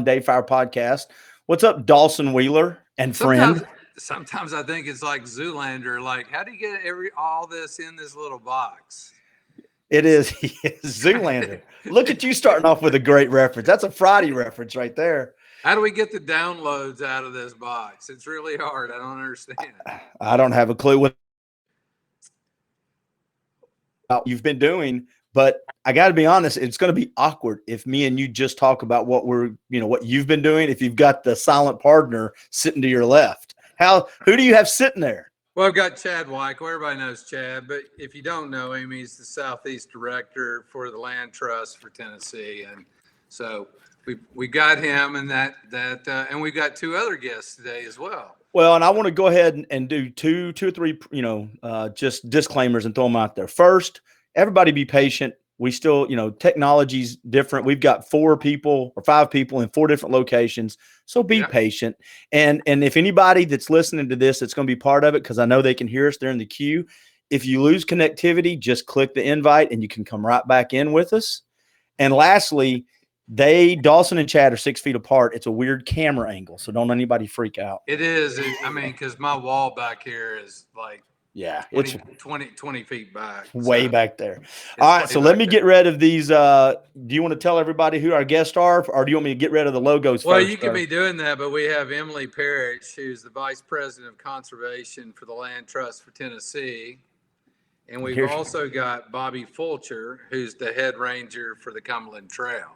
Day Fire podcast. What's up, Dawson Wheeler and friend? Sometimes I think it's like Zoolander. Like, how do you get all this in this little box? It is Zoolander. Look at you starting off with a great reference. That's a Friday reference right there. How do we get the downloads out of this box? It's really hard. I don't understand. I don't have a clue what you've been doing, but I got to be honest, it's going to be awkward if me and you just talk about what what you've been doing. If you've got the silent partner sitting to your left, who do you have sitting there? Well, I've got Chad Weichel. Everybody knows Chad, but if you don't know him, he's the Southeast Director for the Land Trust for Tennessee, and so we got him, and and we've got two other guests today as well. Well, and I want to go ahead and do two or three, just disclaimers and throw them out there. First, everybody be patient. We still, technology's different. We've got 4 people or 5 people in 4 different locations. So be patient. And if anybody that's listening to this, that's going to be part of it, because I know they can hear us. They're in the queue. If you lose connectivity, just click the invite and you can come right back in with us. And lastly, Dawson and Chad are 6 feet apart. It's a weird camera angle, so don't anybody freak out. It is. Because my wall back here is like 20 feet back. Way back there. All right, so let me get rid of these. Do you want to tell everybody who our guests are, or do you want me to get rid of the logos well, first? You can be doing that, but we have Emily Parish, who's the Vice President of Conservation for the Land Trust for Tennessee. And we've also got Bobby Fulcher, who's the head ranger for the Cumberland Trail.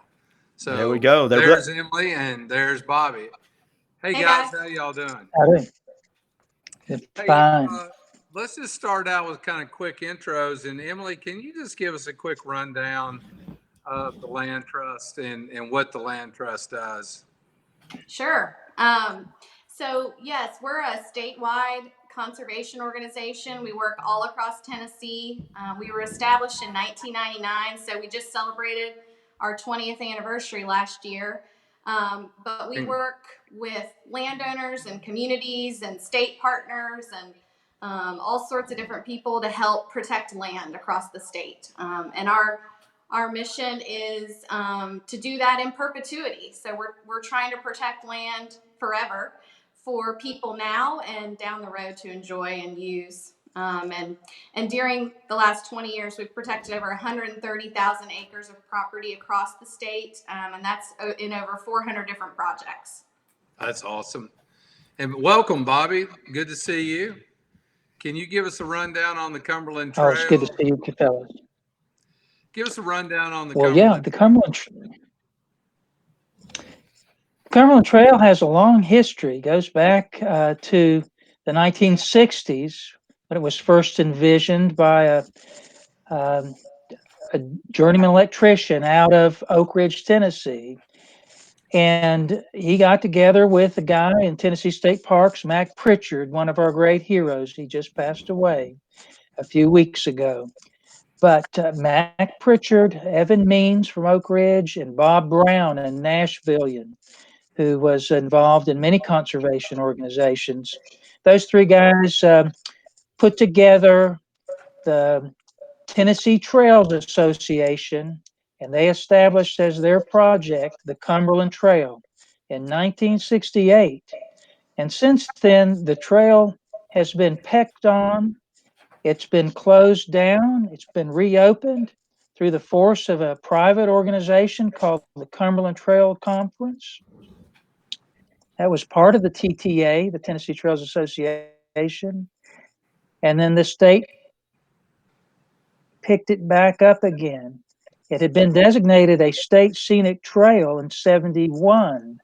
So there we go. There's Emily and there's Bobby. Hey guys, how y'all doing? Howdy. It's fine. Let's just start out with kind of quick intros. And Emily, can you just give us a quick rundown of the Land Trust and what the Land Trust does? Sure. So yes, we're a statewide conservation organization. We work all across Tennessee. We were established in 1999, so we just celebrated our 20th anniversary last year. But we work with landowners and communities and state partners and all sorts of different people to help protect land across the state. And our mission is to do that in perpetuity. So we're trying to protect land forever for people now and down the road to enjoy and use. And during the last 20 years, we've protected over 130,000 acres of property across the state, and that's in over 400 different projects. That's awesome. And welcome, Bobby. Good to see you. Can you give us a rundown on the Cumberland Trail? Oh, it's good to see you, fellas. Give us a rundown on the Cumberland. Well, yeah, the Cumberland Trail has a long history. Goes back to the 1960s. When it was first envisioned by a journeyman electrician out of Oak Ridge, Tennessee. And he got together with a guy in Tennessee State Parks, Mac Pritchard, one of our great heroes. He just passed away a few weeks ago. But Mac Pritchard, Evan Means from Oak Ridge, and Bob Brown in Nashville, who was involved in many conservation organizations. Those 3 guys put together the Tennessee Trails Association, and they established as their project the Cumberland Trail in 1968. And since then, the trail has been pecked on. It's been closed down. It's been reopened through the force of a private organization called the Cumberland Trail Conference. That was part of the TTA, the Tennessee Trails Association. And then the state picked it back up again. It had been designated a state scenic trail in 1971.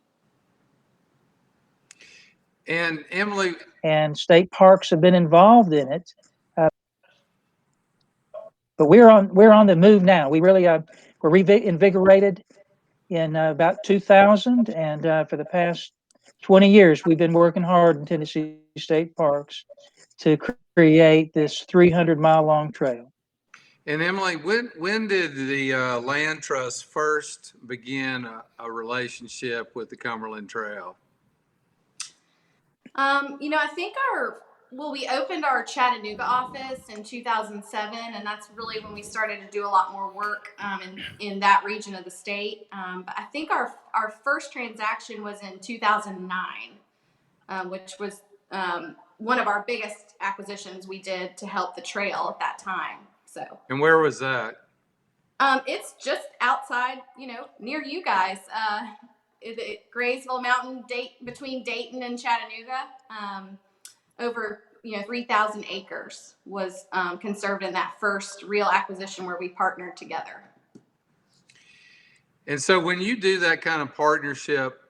And Emily. And state parks have been involved in it. But we're on the move now. We really were reinvigorated in about 2000. And for the past 20 years, we've been working hard in Tennessee State Parks to create this 300-mile long trail. And Emily, when did the Land Trust first begin a relationship with the Cumberland Trail? I think Well, we opened our Chattanooga office in 2007, and that's really when we started to do a lot more work in that region of the state. But I think our first transaction was in 2009, which was one of our biggest acquisitions we did to help the trail at that time. So. And where was that? It's just outside, near you guys. Graysville Mountain, between Dayton and Chattanooga. Over 3,000 acres was conserved in that first real acquisition where we partnered together. And so when you do that kind of partnership,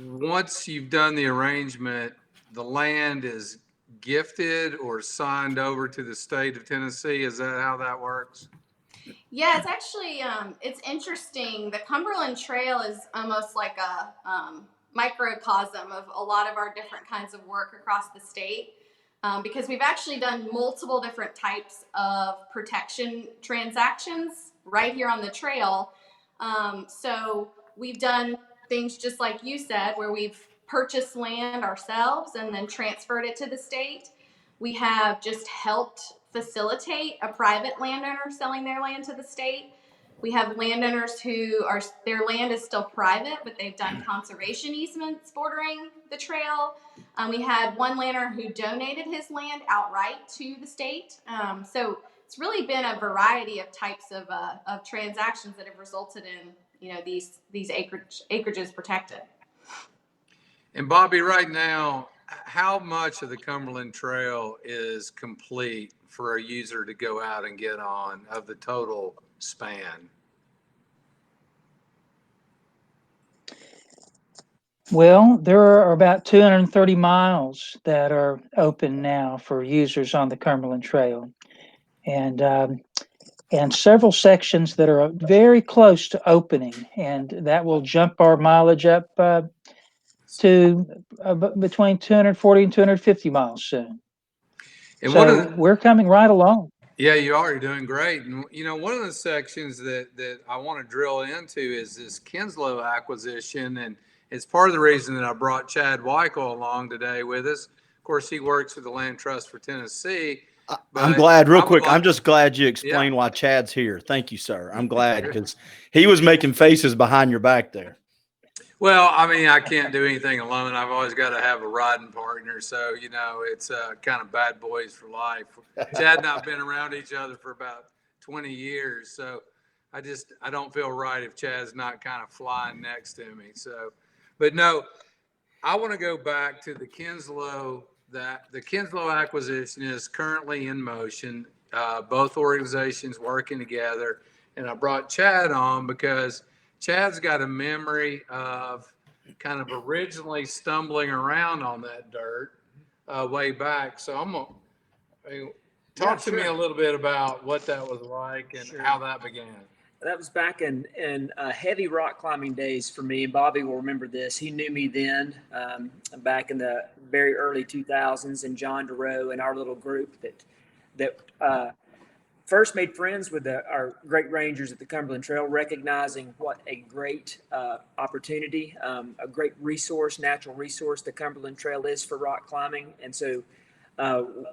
once you've done the arrangement, the land is gifted or signed over to the state of Tennessee. Is that how that works? Yeah, it's actually it's interesting. The Cumberland Trail is almost like a microcosm of a lot of our different kinds of work across the state, because we've actually done multiple different types of protection transactions right here on the trail. So we've done things just like you said, where we've purchased land ourselves and then transferred it to the state. We have just helped facilitate a private landowner selling their land to the state. We have landowners their land is still private, but they've done conservation easements bordering the trail. We had one landowner who donated his land outright to the state. So it's really been a variety of types of transactions that have resulted in these acreages protected. And Bobby, right now, how much of the Cumberland Trail is complete for a user to go out and get on of the total span? Well, there are about 230 miles that are open now for users on the Cumberland Trail, and several sections that are very close to opening, and that will jump our mileage up to between 240 and 250 miles soon. And so we're coming right along. Yeah, you are. You're doing great. And, one of the sections that I want to drill into is this Kinslow acquisition. And it's part of the reason that I brought Chad Weichel along today with us. Of course, he works for the Land Trust for Tennessee. I'm glad, real quick, I'm just glad you explained why Chad's here. Thank you, sir. I'm glad, because he was making faces behind your back there. Well, I mean, I can't do anything alone. I've always got to have a riding partner. So, it's kind of bad boys for life. Chad and I have been around each other for about 20 years. So I don't feel right if Chad's not kind of flying next to me. So, but no, I want to go back to the Kinslow. The Kinslow acquisition is currently in motion. Both organizations working together. And I brought Chad on because Chad's got a memory of kind of originally stumbling around on that dirt way back. So talk to me a little bit about what that was like and how that began. That was back in heavy rock climbing days for me. And Bobby will remember this. He knew me then, back in the very early 2000s, and John DeRoe and our little group that first made friends with our great rangers at the Cumberland Trail, recognizing what a great opportunity, a great resource, natural resource the Cumberland Trail is for rock climbing. And so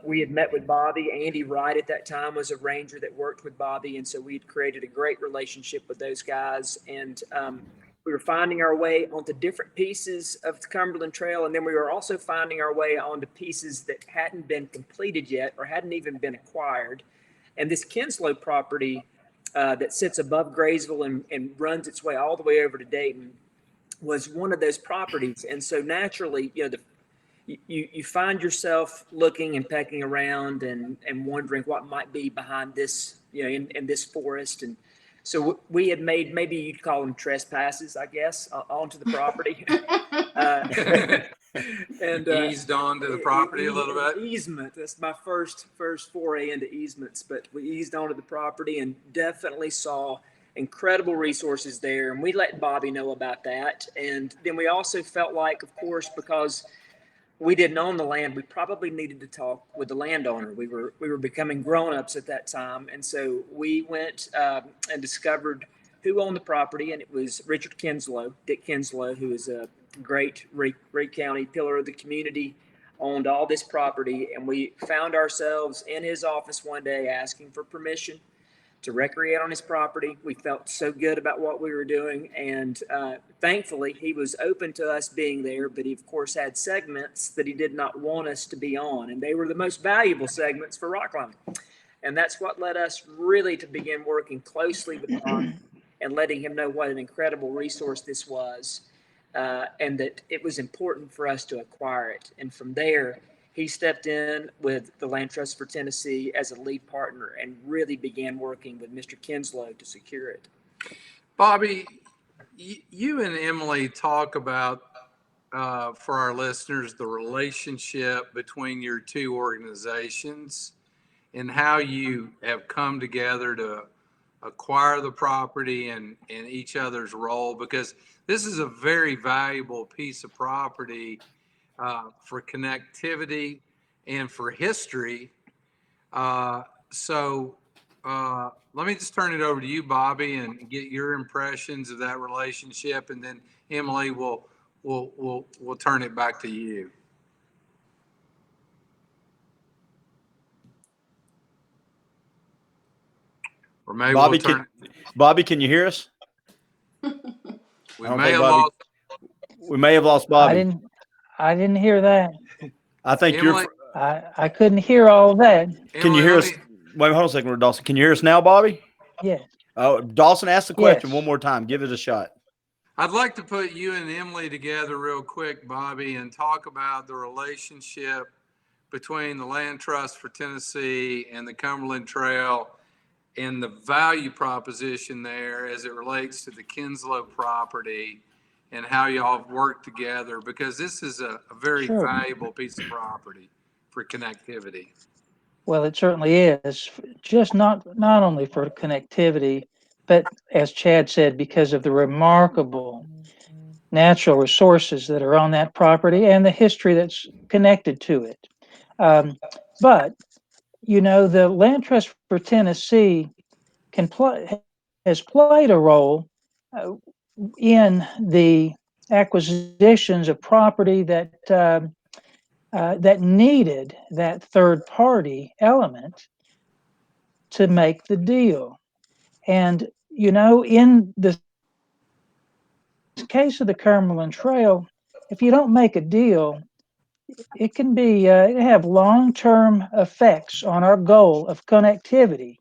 we had met with Bobby. Andy Wright at that time was a ranger that worked with Bobby. And so we'd created a great relationship with those guys. And we were finding our way onto different pieces of the Cumberland Trail. And then we were also finding our way onto pieces that hadn't been completed yet or hadn't even been acquired. And this Kinslow property that sits above Graysville and runs its way all the way over to Dayton was one of those properties. And so naturally, you find yourself looking and pecking around and wondering what might be behind this, in this forest. And so we had made, maybe you'd call them trespasses, I guess, onto the property. And eased onto the property a little bit. Easement. That's my first foray into easements, but we eased onto the property and definitely saw incredible resources there. And we let Bobby know about that. And then we also felt like, of course, because we didn't own the land, we probably needed to talk with the landowner. We were becoming grown-ups at that time. And so we went and discovered who owned the property, and it was Richard Kinslow, Dick Kinslow, who is a great Rake County pillar of the community. owned all this property, and we found ourselves in his office one day asking for permission to recreate on his property. We felt so good about what we were doing, and thankfully he was open to us being there, but he of course had segments that he did not want us to be on, and they were the most valuable segments for rock climbing. And that's what led us really to begin working closely with Bob and letting him know what an incredible resource this was, and that it was important for us to acquire it. And from there, he stepped in with the Land Trust for Tennessee as a lead partner and really began working with Mr. Kinslow to secure it. Bobby, you and Emily talk about, for our listeners, the relationship between your two organizations and how you have come together to acquire the property and each other's role, because this is a very valuable piece of property for connectivity and for history. So let me just turn it over to you, Bobby, and get your impressions of that relationship, and then Emily will turn it back to you. Or maybe Bobby, we'll turn Bobby, can you hear us? we may have lost. We may have lost Bobby. I didn't hear that. I think Emily, I couldn't hear all of that. Can you hear us? Wait, hold on a second, Dawson. Can you hear us now, Bobby? Yeah. Oh, Dawson, ask the question Yes. one more time. Give it a shot. I'd like to put you and Emily together real quick, Bobby, and talk about the relationship between the Land Trust for Tennessee and the Cumberland Trail and the value proposition there as it relates to the Kinslow property and how y'all have worked together, because this is a very Sure. valuable piece of property for connectivity. Well, it certainly is, just not only for connectivity, but as Chad said, because of the remarkable natural resources that are on that property and the history that's connected to it. But, you know, the Land Trust for Tennessee has played a role in the acquisitions of property that that needed that third party element to make the deal. And, you know, in the case of the Cumberland Trail, if you don't make a deal, it can be it have long-term effects on our goal of connectivity,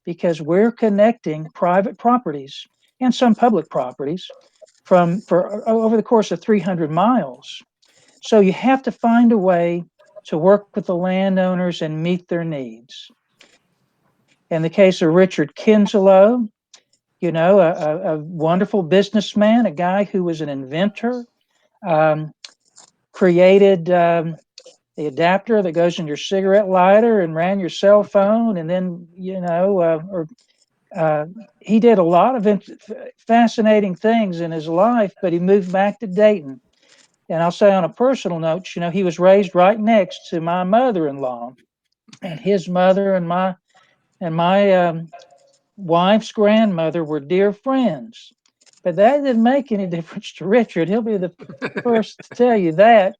because we're connecting private properties and some public properties for over the course of 300 miles. So you have to find a way to work with the landowners and meet their needs. In the case of Richard Kinslow, you know, a wonderful businessman, a guy who was an inventor, created the adapter that goes in your cigarette lighter and ran your cell phone, and then, you know, he did a lot of fascinating things in his life, but he moved back to Dayton. And I'll say on a personal note, you know, he was raised right next to my mother-in-law, and his mother and my wife's grandmother were dear friends. But that didn't make any difference to Richard. He'll be the first to tell you that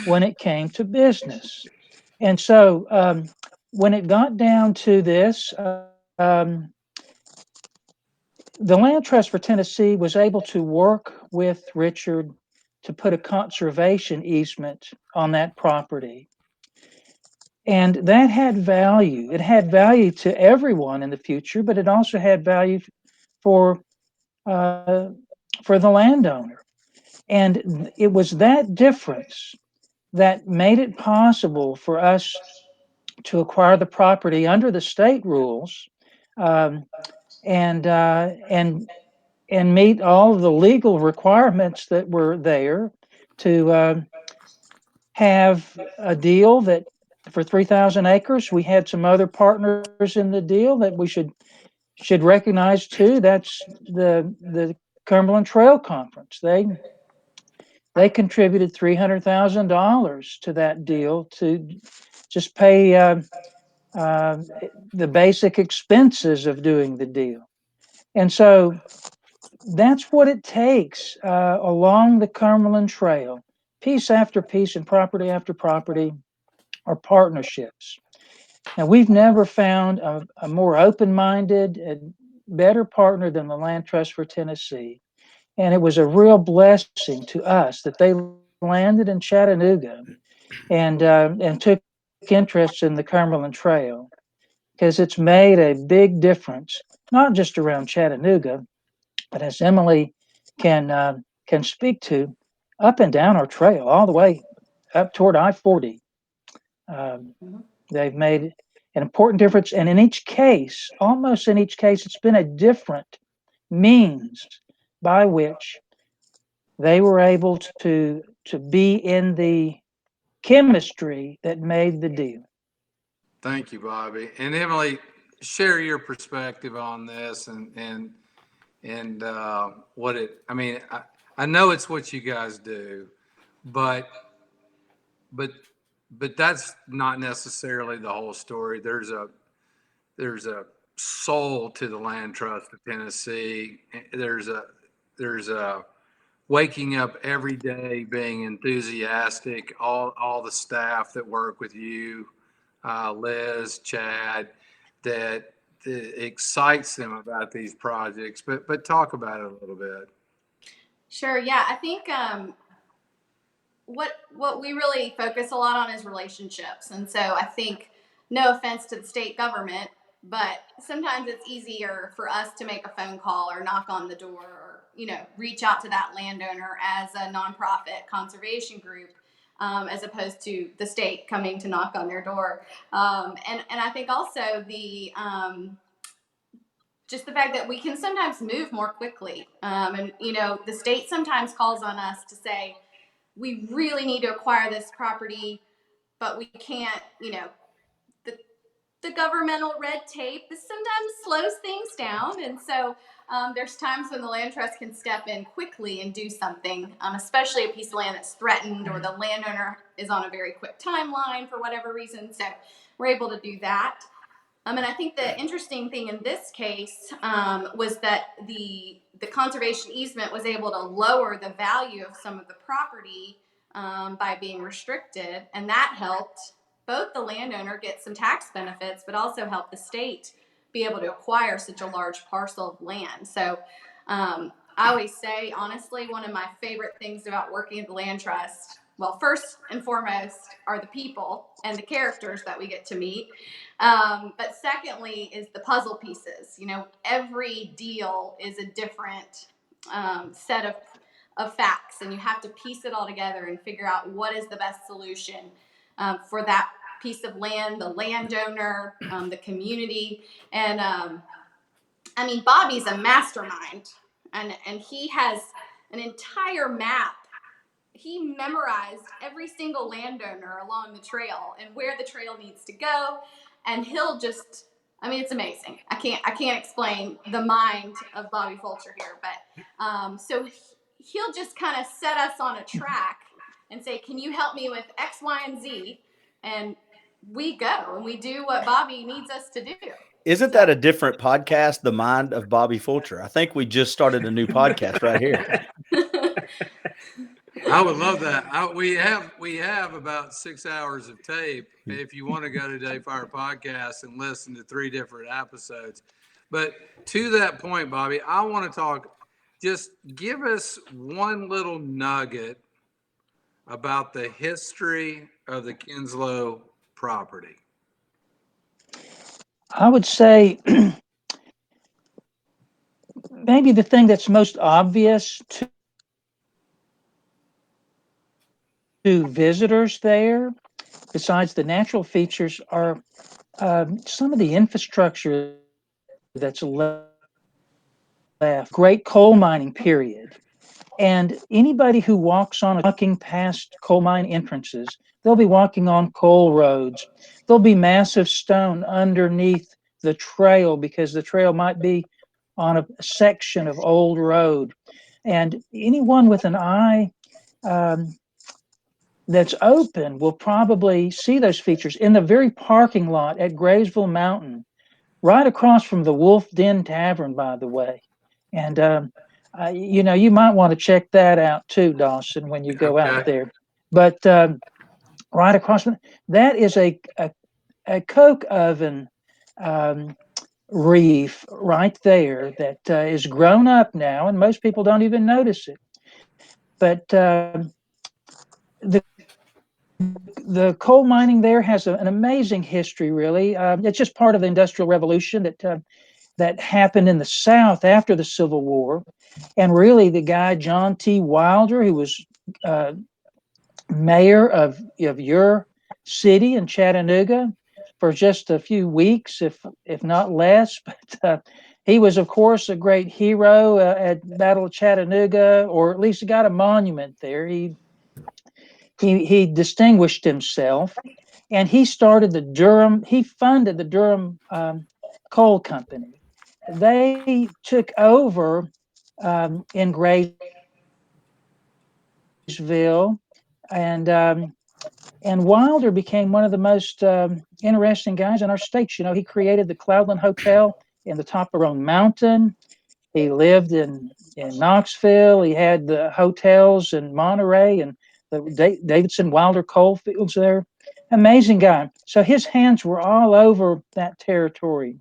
when it came to business. And so when it got down to this, the Land Trust for Tennessee was able to work with Richard to put a conservation easement on that property. And that had value. It had value to everyone in the future, but it also had value for the landowner. And it was that difference that made it possible for us to acquire the property under the state rules, and meet all of the legal requirements that were there to have a deal that for 3,000 acres. We had some other partners in the deal that we should recognize too. That's the Cumberland Trail Conference. They contributed $300,000 to that deal to just pay the basic expenses of doing the deal. And so that's what it takes along the Cumberland Trail. piece after piece and property after property are partnerships. Now, we've never found a more open-minded and better partner than the Land Trust for Tennessee. And it was a real blessing to us that they landed in Chattanooga and took interest in the Cumberland Trail, because it's made a big difference, not just around Chattanooga, but as Emily can speak to, up and down our trail, all the way up toward I-40. They've made an important difference, and in each case, almost in each case, it's been a different means by which they were able to be in the chemistry that made the deal. Thank you, Bobby. And Emily, share your perspective on this and what it, I mean, I know it's what you guys do, but that's not necessarily the whole story. There's a soul to the Land Trust of Tennessee. There's a waking up every day, being enthusiastic, all the staff that work with you, Liz, Chad, that excites them about these projects. But talk about it a little bit. Sure. Yeah, I think what we really focus a lot on is relationships, and so I think, no offense to the state government, but sometimes it's easier for us to make a phone call or knock on the door or reach out to that landowner as a nonprofit conservation group, as opposed to the state coming to knock on their door. And I think also the just the fact that we can sometimes move more quickly. And the state sometimes calls on us to say, we really need to acquire this property, but we can't, the governmental red tape sometimes slows things down. And so there's times when the Land Trust can step in quickly and do something, especially a piece of land that's threatened or the landowner is on a very quick timeline for whatever reason. So we're able to do that. And I think the interesting thing in this case was that the conservation easement was able to lower the value of some of the property by being restricted, and that helped both the landowner get some tax benefits, but also helped the state be able to acquire such a large parcel of land. So I always say, honestly, one of my favorite things about working at the Land Trust, well, first and foremost, are the people and the characters that we get to meet. But secondly is the puzzle pieces. Every deal is a different set of facts, and you have to piece it all together and figure out what is the best solution for that piece of land, the landowner, the community. And Bobby's a mastermind, and he has an entire map. He memorized every single landowner along the trail and where the trail needs to go. And he'll just, it's amazing. I can't explain the mind of Bobby Fulcher here, but so he'll just kind of set us on a track and say, can you help me with X, Y, and Z? And we go and we do what Bobby needs us to do. Isn't that a different podcast, The Mind of Bobby Fulcher? I think we just started a new podcast right here. I would love that. We have about 6 hours of tape if you want to go to Day Fire Podcast and listen to 3 different episodes. But to that point, Bobby, I want to talk, just give us one little nugget about the history of the Kinslow property. I would say maybe the thing that's most obvious to visitors there, besides the natural features, are some of the infrastructure that's left. Great coal mining period. And anybody who walking past coal mine entrances, they'll be walking on coal roads. There'll be massive stone underneath the trail because the trail might be on a section of old road. And anyone with an eye that's open will probably see those features in the very parking lot at Graysville Mountain, right across from the Wolf Den Tavern, by the way. And you might want to check that out too, Dawson, when you go out there. but right across that is a coke oven reef right there that is grown up now, and most people don't even notice it. But the coal mining there has an amazing history, really. It's just part of the Industrial Revolution that happened in the South after the Civil War. And really, the guy, John T. Wilder, who was mayor of your city in Chattanooga for just a few weeks, if not less. But he was, of course, a great hero at Battle of Chattanooga, or at least he got a monument there. He distinguished himself, and he started he funded the Durham Coal Company. They took over in Graysville, and Wilder became one of the most interesting guys in our state. He created the Cloudland Hotel in the top of Roan Mountain. He lived in Knoxville. He had the hotels in Monterey and the Davidson Wilder coal fields there. Amazing guy. So his hands were all over that territory.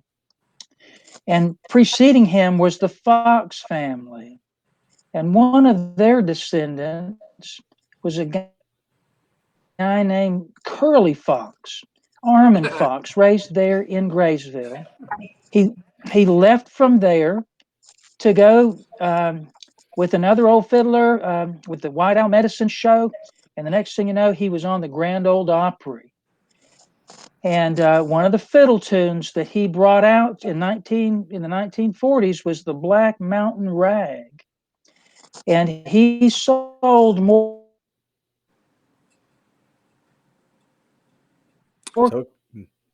And preceding him was the Fox family. And one of their descendants was a guy named Curly Fox, Armand Fox, raised there in Graysville. He left from there to go with another old fiddler with the White Owl Medicine Show, and the next thing you know, he was on the Grand Ole Opry. And one of the fiddle tunes that he brought out in the 1940s was the Black Mountain Rag, and he sold more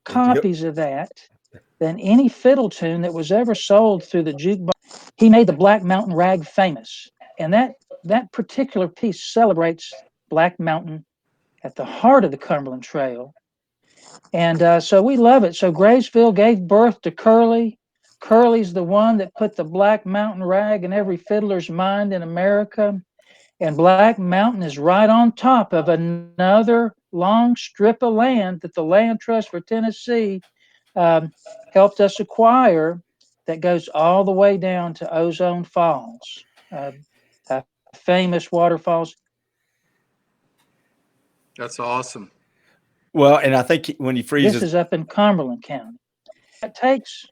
copies of that than any fiddle tune that was ever sold through the jukebox. He made the Black Mountain Rag famous, and that particular piece celebrates Black Mountain at the heart of the Cumberland Trail. And so we love it. So Graysville gave birth to Curly. Curly's the one that put the Black Mountain Rag in every fiddler's mind in America. And Black Mountain is right on top of another long strip of land that the Land Trust for Tennessee helped us acquire, that goes all the way down to Ozone Falls, famous waterfalls. That's awesome. Well, and I think when he freezes, this is up in Cumberland County. It takes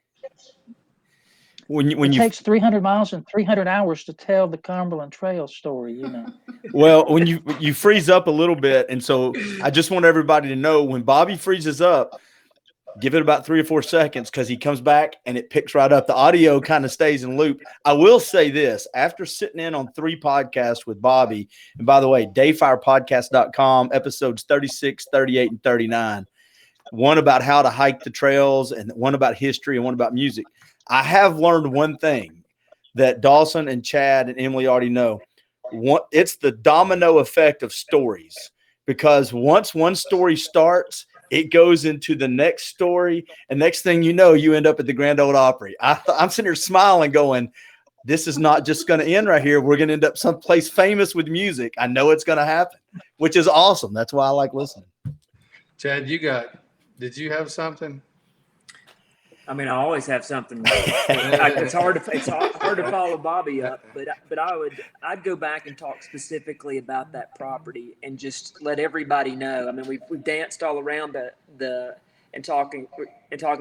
when you takes 300 miles and 300 hours to tell the Cumberland Trail story. Well, when you freeze up a little bit, and so I just want everybody to know, when Bobby freezes up, give it about 3 or 4 seconds, because he comes back and it picks right up. The audio kind of stays in loop. I will say this: after sitting in on 3 podcasts with Bobby, and by the way, dayfirepodcast.com, episodes 36, 38, and 39, one about how to hike the trails, and one about history, and one about music, I have learned one thing that Dawson and Chad and Emily already know. It's the domino effect of stories, because once one story starts, it goes into the next story, and next thing you know, you end up at the Grand Ole Opry. I'm sitting here smiling going, this is not just going to end right here. We're going to end up someplace famous with music. I know it's going to happen, which is awesome. That's why I like listening. Chad, did you have something? I mean, I always have something. It's hard to follow Bobby up, but I'd go back and talk specifically about that property and just let everybody know. I mean, we've danced all around and talking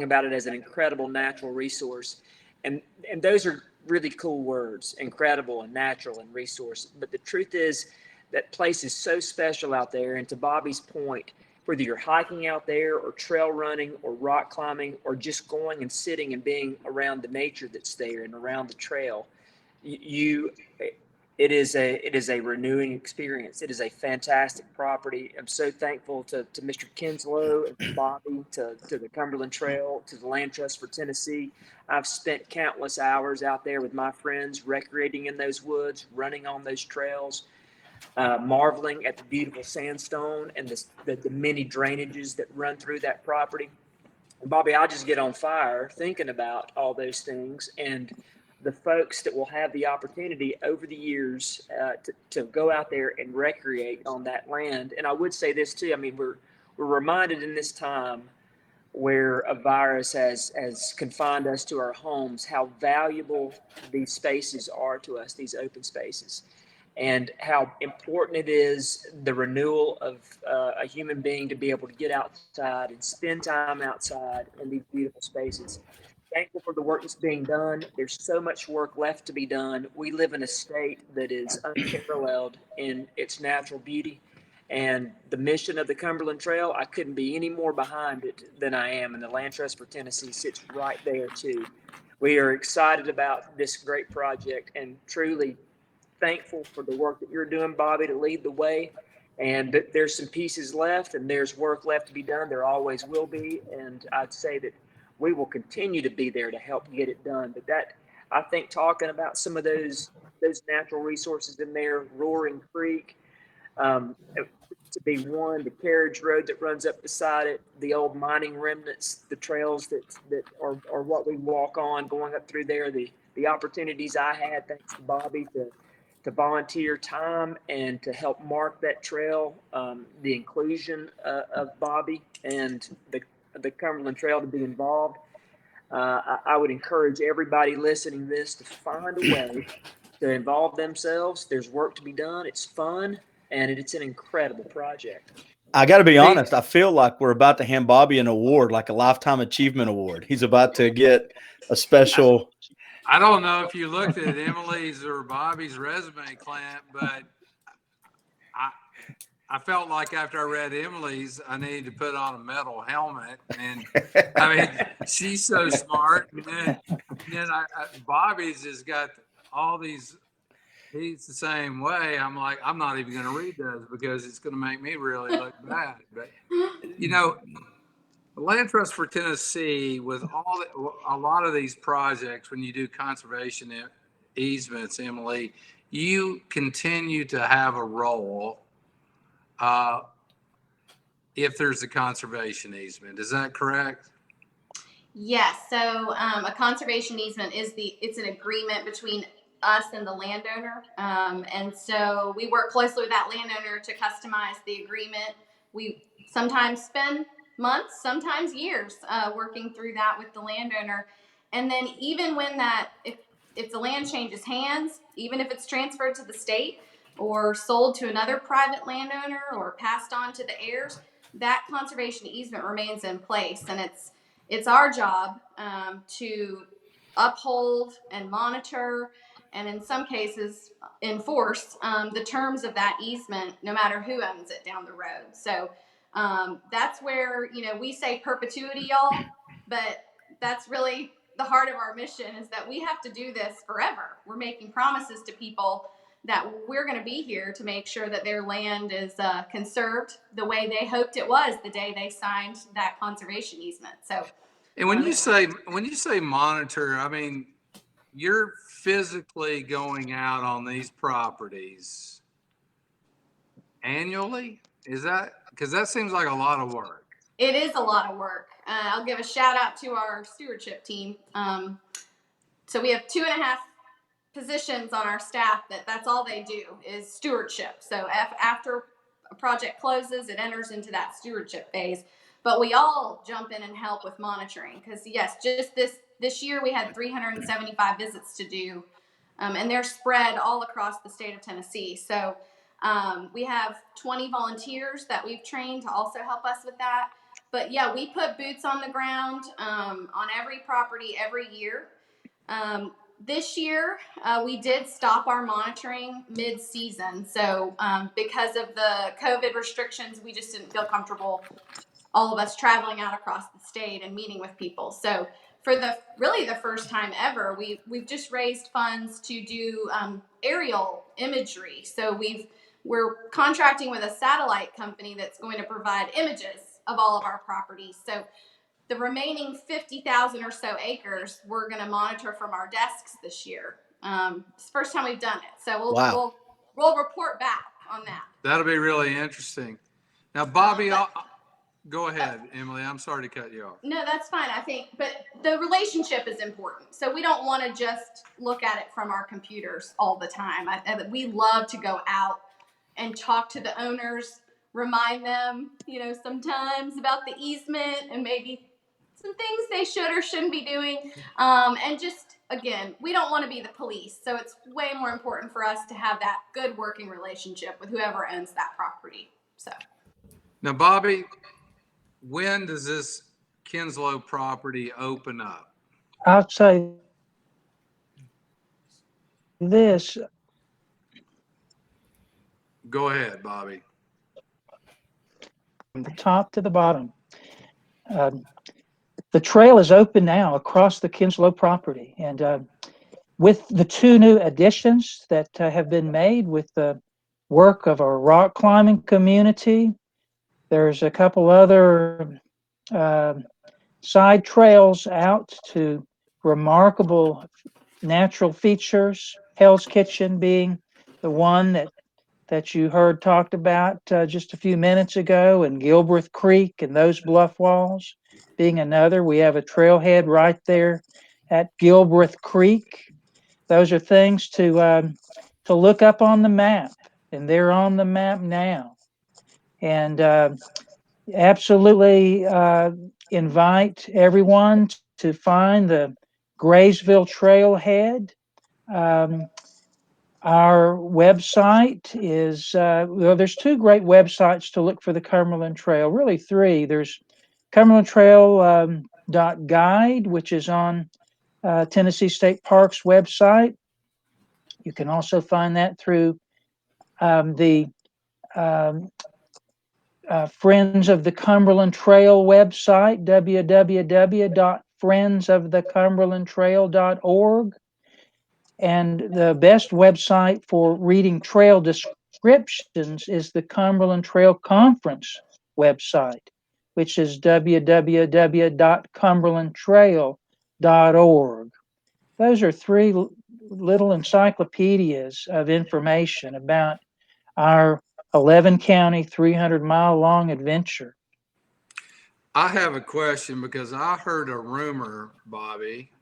about it as an incredible natural resource, and those are really cool words: incredible and natural and resource. But the truth is, that place is so special out there. And to Bobby's point, whether you're hiking out there or trail running or rock climbing or just going and sitting and being around the nature that's there and around the trail, it is a renewing experience. It is a fantastic property. I'm so thankful to Mr. Kinslow and to Bobby, to the Cumberland Trail, to the Land Trust for Tennessee. I've spent countless hours out there with my friends, recreating in those woods, running on those trails, marveling at the beautiful sandstone and the many drainages that run through that property. And Bobby, I just get on fire thinking about all those things. And the folks that will have the opportunity over the years to go out there and recreate on that land. And I would say this too. I mean, we're reminded in this time where a virus has confined us to our homes, how valuable these spaces are to us, these open spaces, and how important it is, the renewal of a human being to be able to get outside and spend time outside in these beautiful spaces. Thankful for the work that's being done. There's so much work left to be done. We live in a state that is unparalleled in its natural beauty. And the mission of the Cumberland Trail, I couldn't be any more behind it than I am. And the Land Trust for Tennessee sits right there too. We are excited about this great project and truly thankful for the work that you're doing, Bobby, to lead the way. And there's some pieces left and there's work left to be done. There always will be. And I'd say that we will continue to be there to help get it done. But that, I think, talking about some of those natural resources in there, Roaring Creek, to be one, the carriage road that runs up beside it, the old mining remnants, the trails that are what we walk on going up through there, the opportunities I had, thanks to Bobby, to volunteer time and to help mark that trail, the inclusion of Bobby and the Cumberland Trail to be involved. I would encourage everybody listening to this to find a way to involve themselves. There's work to be done. It's fun, and it's an incredible project. I got to be honest. I feel like we're about to hand Bobby an award, like a lifetime achievement award. He's about to get a special. I don't know if you looked at Emily's or Bobby's resume, Clint, but I felt like after I read Emily's, I needed to put on a metal helmet. And I mean, she's so smart. And then Bobby's just got all these, he's the same way. I'm like, I'm not even going to read those because it's going to make me really look bad. But, you know, the Land Trust for Tennessee, with a lot of these projects, when you do conservation easements, Emily, you continue to have a role if there's a conservation easement. Is that correct? Yes. So a conservation easement it's an agreement between us and the landowner. And so we work closely with that landowner to customize the agreement. We sometimes spend months, sometimes years working through that with the landowner. And then even when if the land changes hands, even if it's transferred to the state or sold to another private landowner or passed on to the heirs, that conservation easement remains in place. And it's our job to uphold and monitor and in some cases enforce the terms of that easement, no matter who owns it down the road. So that's where, we say perpetuity, y'all, but that's really the heart of our mission, is that we have to do this forever. We're making promises to people that we're going to be here to make sure that their land is conserved the way they hoped it was the day they signed that conservation easement. So, and when you say monitor, I mean, you're physically going out on these properties annually? Is that, because that seems like a lot of work. It is a lot of work. I'll give a shout out to our stewardship team. So we have 2.5 positions on our staff that's all they do is stewardship. So after a project closes, it enters into that stewardship phase. But we all jump in and help with monitoring because, yes, just this year we had 375 visits to do, and they're spread all across the state of Tennessee. So we have 20 volunteers that we've trained to also help us with that. But yeah, we put boots on the ground on every property every year. This year, we did stop our monitoring mid-season. So because of the COVID restrictions, we just didn't feel comfortable, all of us traveling out across the state and meeting with people. So for the first time ever, we've just raised funds to do aerial imagery. So we're contracting with a satellite company that's going to provide images of all of our properties. So the remaining 50,000 or so acres, we're going to monitor from our desks this year. It's the first time we've done it. So we'll report back on that. That'll be really interesting. Now, Bobby, Go ahead, Emily. I'm sorry to cut you off. No, that's fine. I think, but the relationship is important. So we don't want to just look at it from our computers all the time. We love to go out and talk to the owners, remind them, sometimes about the easement and maybe some things they should or shouldn't be doing. And just, again, we don't want to be the police. So it's way more important for us to have that good working relationship with whoever owns that property. So Now, Bobby, when does this Kinslow property open up? I'll say this. Go ahead, Bobby. From the top to the bottom. The trail is open now across the Kinslow property. And with the two new additions that have been made with the work of our rock climbing community, there's a couple other side trails out to remarkable natural features, Hell's Kitchen being the one that you heard talked about just a few minutes ago, and Gilbreth Creek and those bluff walls being another. We have a trailhead right there at Gilbreth Creek. Those are things to look up on the map, and they're on the map now. And absolutely invite everyone to find the Graysville Trailhead. Our website is, there's two great websites to look for the Cumberland Trail, really three. There's Cumberland Trail .guide, which is on Tennessee State Park's website. You can also find that through the Friends of the Cumberland Trail website, www.friendsofthecumberlandtrail.org. And the best website for reading trail descriptions is the Cumberland Trail Conference website, which is www.cumberlandtrail.org. Those are three little encyclopedias of information about our 11 county, 300-mile long adventure. I have a question because I heard a rumor, Bobby,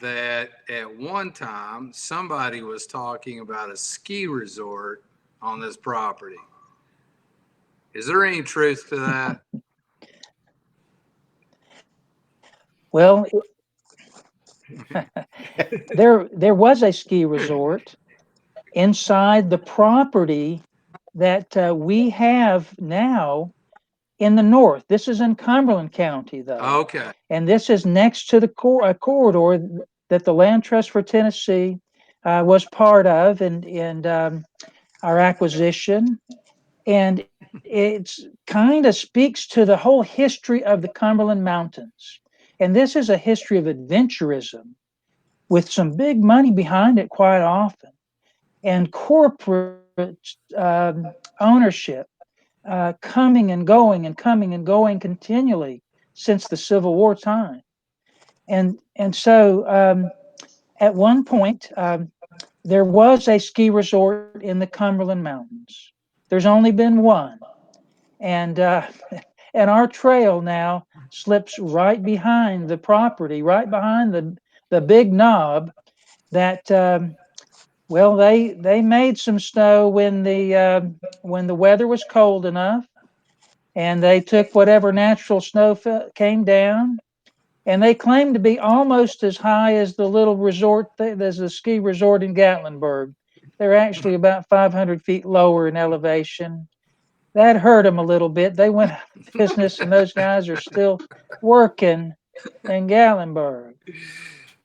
that at one time somebody was talking about a ski resort on this property. Is there any truth to that? Well, there was a ski resort inside the property that we have now in the north. This is in Cumberland County, though. Okay. And this is next to the corridor that the Land Trust for Tennessee was part of in our acquisition. And it's kind of speaks to the whole history of the Cumberland Mountains. And this is a history of adventurism with some big money behind it quite often, and corporate ownership coming and going continually since the Civil War time. And so at one point, there was a ski resort in the Cumberland Mountains. There's only been one. And our trail now slips right behind the property, right behind the big knob that, well, they made some snow when the weather was cold enough, and they took whatever natural snow came down, and they claim to be almost as high as the little resort. There's a ski resort in Gatlinburg. They're actually about 500 feet lower in elevation. That hurt them a little bit. They went out of business, and those guys are still working in Gatlinburg.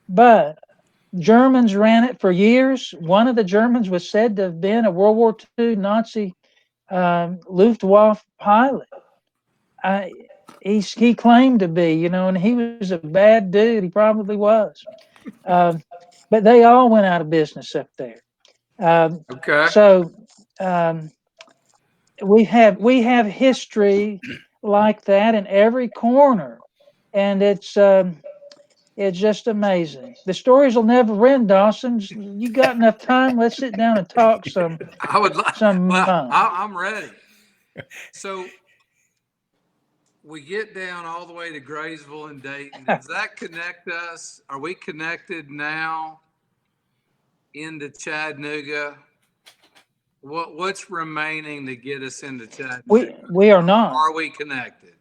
But Germans ran it for years. One of the Germans was said to have been a World War II Nazi Luftwaffe pilot. He claimed to be, and he was a bad dude. He probably was. But they all went out of business up there. Okay. So we have history like that in every corner, and it's just amazing. The stories will never end, Dawson. You got enough time? Let's sit down and talk some. I would like. Some Well, I'm ready. So we get down all the way to Graysville and Dayton. Does that connect us? Are we connected now into Chattanooga? What's remaining to get us into Chattanooga? We are not. Are we connected?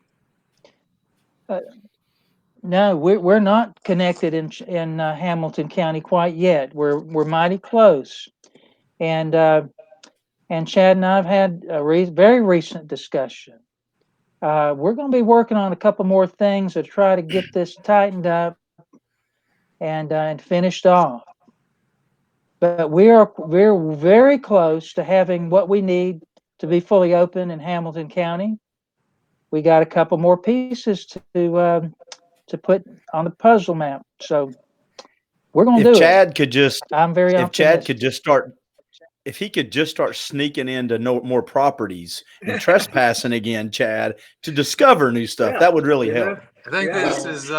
No, we're not connected in Hamilton County quite yet. We're mighty close, and Chad and I've had a very recent discussion. We're going to be working on a couple more things to try to get this tightened up and finished off. But we're very close to having what we need to be fully open in Hamilton County. We got a couple more pieces to put on the puzzle map. So we're going to do Chad it. could just, I'm very if optimistic. Chad could just start, if he could just start sneaking into more properties and trespassing again, Chad, to discover new stuff, that would really help. I think this is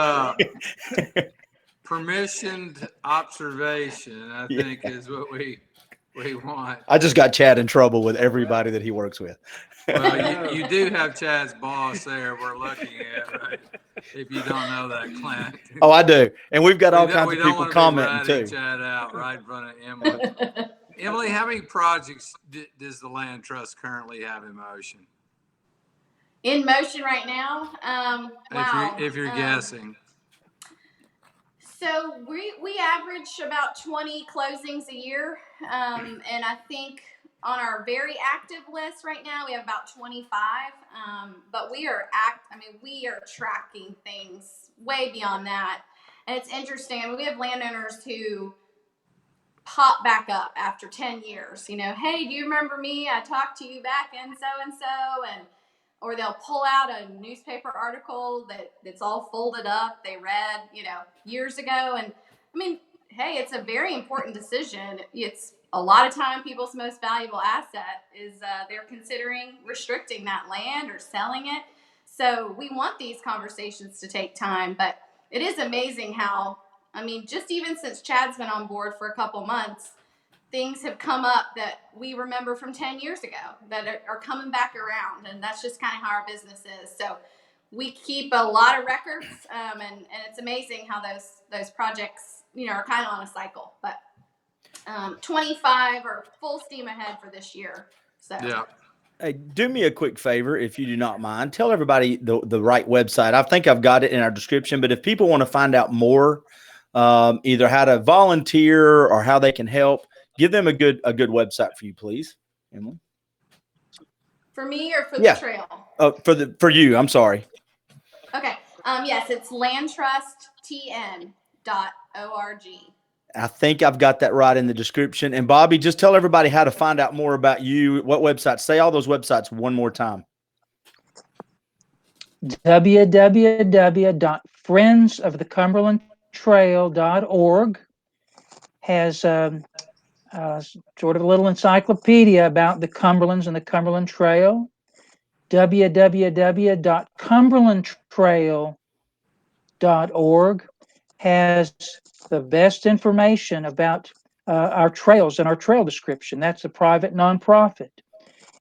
permissioned observation, I think is what we want. I just got Chad in trouble with everybody that he works with. Well, you do have Chad's boss there we're looking at, right? If you don't know that, Clint. Oh, I do. And we've got all kinds of people commenting too. Chad out right in front of Emily. Emily, how many projects does the Land Trust currently have in motion? In motion right now? Wow. If you're guessing. So we average about 20 closings a year. And I think on our very active list right now, we have about 25. But we are tracking things way beyond that. And it's interesting. I mean, we have landowners who pop back up after 10 years. You know, hey, do you remember me? I talked to you back in so-and-so. Or they'll pull out a newspaper article that's all folded up they read, years ago. And I mean, hey, it's a very important decision. It's a lot of time people's most valuable asset is they're considering restricting that land or selling it. So we want these conversations to take time, but it is amazing how, I mean, just even since Chad's been on board for a couple months, things have come up that we remember from 10 years ago that are coming back around. And that's just kind of how our business is. So we keep a lot of records, and it's amazing how those projects, are kind of on a cycle. But 25 are full steam ahead for this year. So yeah. Hey, do me a quick favor, if you do not mind. Tell everybody the right website. I think I've got it in our description, but if people want to find out more, either how to volunteer or how they can help, give them a good website for you, please, Emily. For me or for the trail? For you. I'm sorry. Okay. Yes, it's landtrusttn.org. I think I've got that right in the description. And Bobby, just tell everybody how to find out more about you. What website? Say all those websites one more time. www.friendsofthecumberlandtrail.org has sort of a little encyclopedia about the Cumberlands and the Cumberland Trail. www.cumberlandtrail.org has the best information about our trails and our trail description. That's a private nonprofit.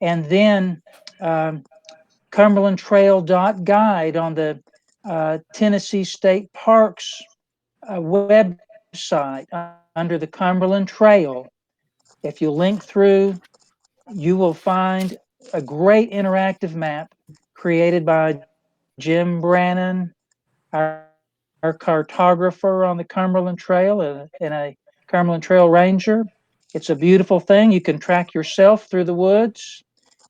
And then cumberlandtrail.guide on the Tennessee State Parks website under the Cumberland Trail. If you link through, you will find a great interactive map created by Jim Brannon, our cartographer on the Cumberland Trail and a Cumberland Trail Ranger. It's a beautiful thing. You can track yourself through the woods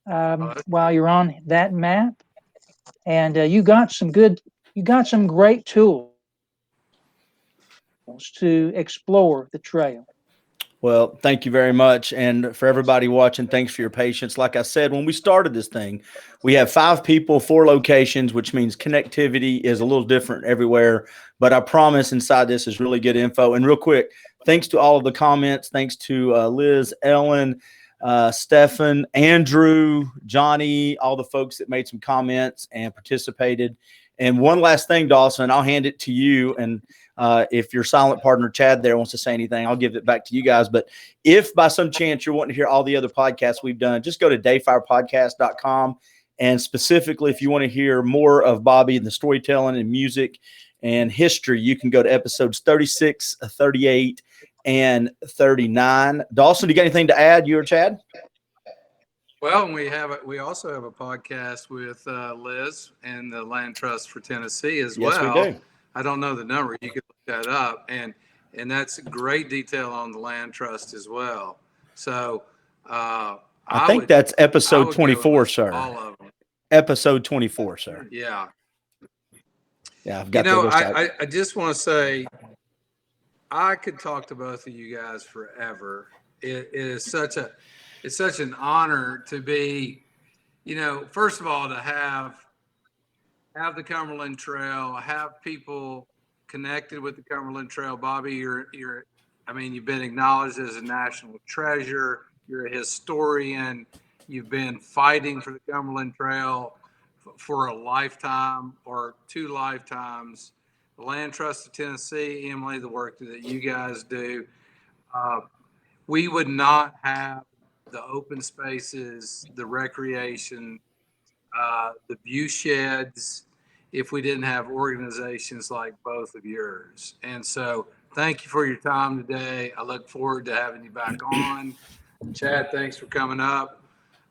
while you're on that map. And you got some great tools to explore the trail. Well, thank you very much. And for everybody watching, thanks for your patience. Like I said, when we started this thing, we have 5 people, 4 locations, which means connectivity is a little different everywhere. But I promise inside this is really good info. And real quick, thanks to all of the comments. Thanks to Liz, Ellen, Stefan, Andrew, Johnny, all the folks that made some comments and participated. And one last thing, Dawson, I'll hand it to you. And if your silent partner, Chad, there wants to say anything, I'll give it back to you guys. But if by some chance you're wanting to hear all the other podcasts we've done, just go to dayfirepodcast.com And specifically, if you want to hear more of Bobby and the storytelling and music and history, you can go to episodes 36, 38, and 39. Dawson, do you got anything to add, you or Chad? Well, and we also have a podcast with Liz and the Land Trust for Tennessee as well. Yes, we do. I don't know the number. You could look that up, and that's great detail on the Land Trust as well. So I think that's episode 24, sir. All of them. Episode 24, sir. Yeah. Yeah, I've got the list out. I just want to say, I could talk to both of you guys forever. It's such an honor to be, first of all, to have the Cumberland Trail, have people connected with the Cumberland Trail. Bobby, you've been acknowledged as a national treasure. You're a historian. You've been fighting for the Cumberland Trail for a lifetime or 2 lifetimes. The Land Trust of Tennessee, Emily, the work that you guys do. We would not have the open spaces, the recreation, the view sheds, if we didn't have organizations like both of yours. And so thank you for your time today. I look forward to having you back on. Chad, thanks for coming up.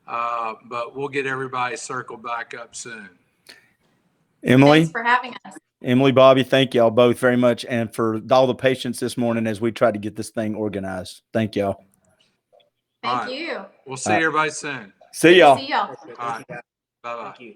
But we'll get everybody circled back up soon. Emily. Thanks for having us. Emily, Bobby, thank y'all both very much. And for all the patience this morning as we try to get this thing organized. Thank y'all. Thank you. We'll see everybody soon. See y'all. See y'all. All right. Bye-bye. Thank you.